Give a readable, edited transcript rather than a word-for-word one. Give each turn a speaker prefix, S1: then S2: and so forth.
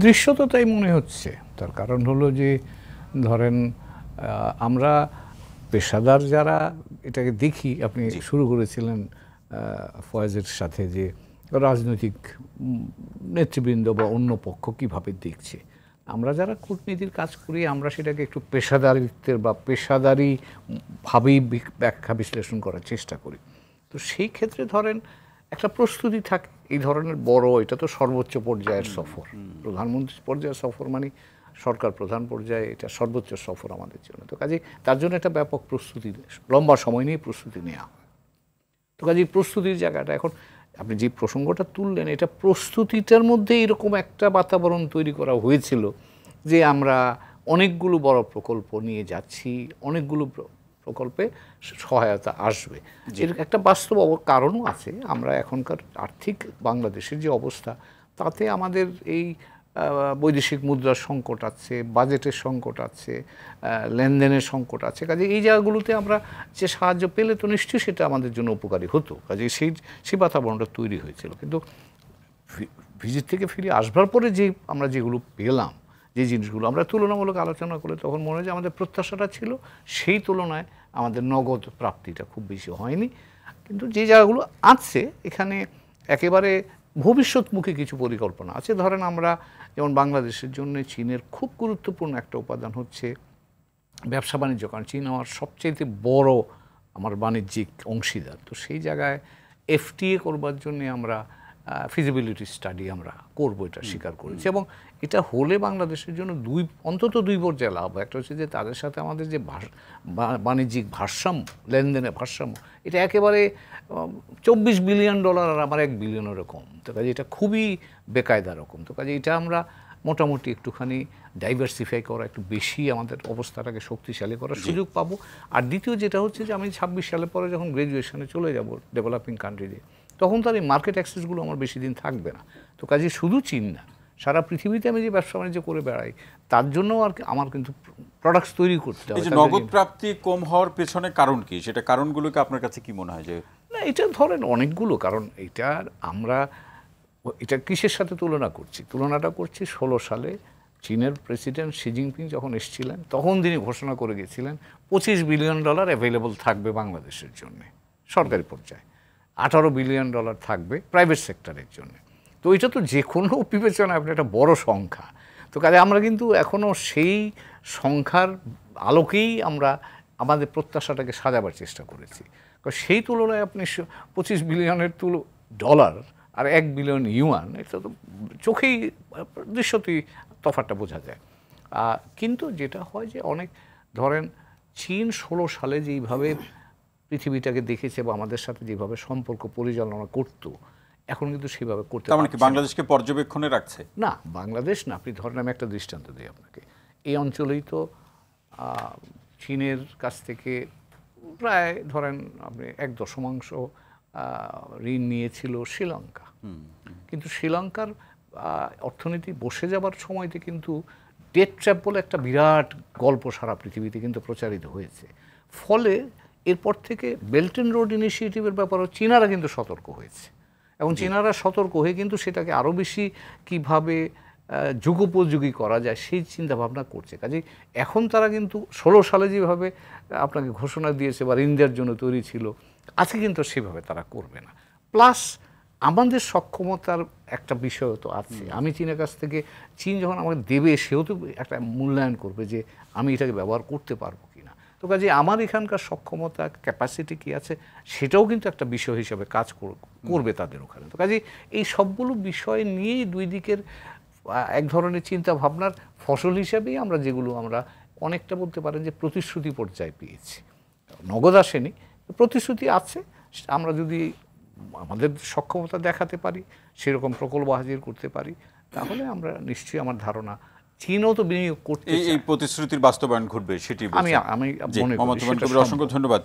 S1: দৃশ্য তো তাই মনে হচ্ছে। তার কারণ হলো যে ধরেন আমরা পেশাদার যারা এটাকে দেখি, আপনি শুরু করেছিলেন ফয়েজের সাথে যে রাজনৈতিক নেতৃবৃন্দ বা অন্য পক্ষ কীভাবে দেখছে। আমরা যারা কূটনীতির কাজ করি আমরা সেটাকে একটু পেশাদারিত্বের বা পেশাদারিভাবেই ব্যাখ্যা বিশ্লেষণ করার চেষ্টা করি। তো সেই ক্ষেত্রে ধরেন একটা প্রস্তুতি থাকে এই ধরনের বড়, এটা তো সর্বোচ্চ পর্যায়ের সফর, প্রধানমন্ত্রী পর্যায়ের সফর মানে সরকার প্রধান পর্যায়ে এটা সর্বোচ্চ সফর আমাদের জন্য। তো কাজে তার জন্য একটা ব্যাপক প্রস্তুতি, লম্বা সময় নিয়ে প্রস্তুতি নেওয়া হয়। তো কাজে প্রস্তুতির জায়গাটা, এখন আপনি যে প্রসঙ্গটা তুললেন এটা প্রস্তুতিটার মধ্যে এরকম একটা বাতাবরণ তৈরি করা হয়েছিল যে আমরা অনেকগুলো বড় প্রকল্প নিয়ে যাচ্ছি, অনেকগুলো প্রকল্পে সহায়তা আসবে। এর একটা বাস্তব কারণও আছে। আমরা এখনকার আর্থিক বাংলাদেশের যে অবস্থা তাতে আমাদের এই বৈদেশিক মুদ্রার সংকট আছে, বাজেটের সংকট আছে, লেনদেনের সংকট আছে। কাজে এই জায়গাগুলোতে আমরা যে সাহায্য পেলে তো নিশ্চয়ই সেটা আমাদের জন্য উপকারী হতো। কাজে সেই বাতাবরণটা তৈরি হয়েছিল। কিন্তু ভিজিট থেকে ফিরে আসবার পরে যে আমরা যেগুলো পেলাম, যে জিনিসগুলো আমরা তুলনামূলক আলোচনা করলে তখন মনে হয় যে আমাদের প্রত্যাশাটা ছিল সেই তুলনায় আমাদের নগদ প্রাপ্তিটা খুব বেশি হয়নি। কিন্তু যে জায়গাগুলো আছে এখানে একেবারে ভবিষ্যৎমুখী কিছু পরিকল্পনা আছে। ধরেন আমরা যেমন বাংলাদেশের জন্য চীনের খুব গুরুত্বপূর্ণ একটা উপাদান হচ্ছে ব্যবসা বাণিজ্য, কারণ চীন আমার সবচেয়ে বড় আমার বাণিজ্যিক অংশীদার। তো সেই জায়গায় এফটিএ করবার জন্য আমরা ফিজিবিলিটি স্টাডি আমরা করবো, এটা স্বীকার করেছি। এবং এটা হলে বাংলাদেশের জন্য অন্তত দুই পর্যায়ে লাভ। একটা হচ্ছে যে তাদের সাথে আমাদের যে বাণিজ্যিক ভারসাম্য, লেনদেনের ভারসাম্য, এটা একেবারে $24 বিলিয়ন আর আমার $1 বিলিয়নের কম। তো কাজে এটা খুবই বেকায়দা রকম। তো কাজে এটা আমরা মোটামুটি একটুখানি ডাইভার্সিফাই করা, একটু বেশি আমাদের অবস্থাটাকে শক্তিশালী করার সুযোগ পাবো। আর দ্বিতীয় যেটা হচ্ছে যে আমি 26 সালের পরে যখন গ্র্যাজুয়েশনে চলে যাব ডেভেলপিং কান্ট্রিতে, তখন তার এই মার্কেট অ্যাক্সেসগুলো আমার বেশি দিন থাকবে না। তো কাজে শুধু চীন না, সারা পৃথিবীতে আমি যে ব্যবসা বাণিজ্য করে বেড়াই তার জন্য আর আমার কিন্তু প্রোডাক্টস তৈরি করতে হবে।
S2: নগদ প্রাপ্তি কম হওয়ার পেছনে কারণ কি, সেটা কারণগুলোকে আপনার কাছে কি মনে হয়? যে
S1: না, এটা ধরেন অনেকগুলো কারণ। আমরা এটা কিসের সাথে তুলনা করছি? তুলনাটা করছি 16 সালে চীনের প্রেসিডেন্ট শি জিনপিং যখন এসেছিলেন তখন তিনি ঘোষণা করে গেছিলেন $25 বিলিয়ন অ্যাভেলেবল থাকবে বাংলাদেশের জন্য সরকারি পর্যায়ে, $18 বিলিয়ন থাকবে প্রাইভেট সেক্টরের জন্য। তো এটা তো যে কোনো বিবেচনায় আপনি একটা বড় সংখ্যা। তো কাজে আমরা কিন্তু এখনও সেই সংখ্যার আলোকেই আমরা আমাদের প্রত্যাশাটাকে সাজাবার চেষ্টা করেছি। সেই তুলনায় আপনি $25 বিলিয়নের ডলার আর $1 বিলিয়ন ইউয়ান, এটা তো চোখেই দৃশ্যতেই তফাৎটা বোঝা যায়। কিন্তু যেটা হয় যে অনেক ধরেন চীন 16 সালে যেইভাবে পৃথিবীটাকে দেখেছে বা আমাদের সাথে যেভাবে সম্পর্ক পরিচালনা করত, এখন কিন্তু সেভাবে করতে পারছে না।
S2: বাংলাদেশকে পর্যবেক্ষণে রাখছে না?
S1: বাংলাদেশ না, আপনি ধরেন আমি একটা দৃষ্টান্ত দিই আপনাকে। এই অঞ্চলেই তো চীনের কাছ থেকে প্রায় ধরেন আপনি 1.5% ঋণ নিয়েছিল শ্রীলঙ্কা। কিন্তু শ্রীলঙ্কার অর্থনীতি বসে যাবার সময়তে কিন্তু ডেট ট্র্যাপ বলে একটা বিরাট গল্প সারা পৃথিবীতে কিন্তু প্রচারিত হয়েছে। ফলে এরপর থেকে বেল্ট অ্যান্ড রোড ইনিশিয়েটিভের ব্যাপারেও চীনারা কিন্তু সতর্ক হয়েছে, এবং চীনারা সতর্ক হয়ে কিন্তু সেটাকে আরও বেশি কীভাবে যুগোপযোগী করা যায় সেই চিন্তাভাবনা করছে। কাজেই এখন তারা কিন্তু 16 সালে যেভাবে আপনাকে ঘোষণা দিয়েছে বা ঋণ দেওয়ার জন্য তৈরি ছিল, আজকে কিন্তু সেভাবে তারা করবে না। প্লাস আমাদের সক্ষমতার একটা বিষয় তো আছে। আমি চীনের কাছ থেকে, চীন যখন আমাকে দেবে সেও তো একটা মূল্যায়ন করবে যে আমি এটাকে ব্যবহার করতে পারবো কিনা। তো কাজে আমার এখানকার সক্ষমতা, ক্যাপাসিটি কী আছে সেটাও কিন্তু একটা বিষয় হিসাবে কাজ করবে তাদের ওখানে। তো কাজে এই সবগুলো বিষয় নিয়েই দুই দিকের এক ধরনের চিন্তা ভাবনার ফসল হিসাবেই আমরা যেগুলো আমরা অনেকটা বলতে পারেন যে প্রতিশ্রুতি পর্যায়ে পেয়েছি। নগদ আসেনি, প্রতিশ্রুতি আছে। আমরা যদি আমাদের সক্ষমতা দেখাতে পারি, সেরকম প্রকল্প হাজির করতে পারি, তাহলে আমরা নিশ্চয়ই, আমার ধারণা চীনও তো বিনিয়োগ করতে,
S2: এই প্রতিশ্রুতির বাস্তবায়ন ঘটবে সেটি
S1: আমি মনে করি।
S2: অসংখ্য ধন্যবাদ।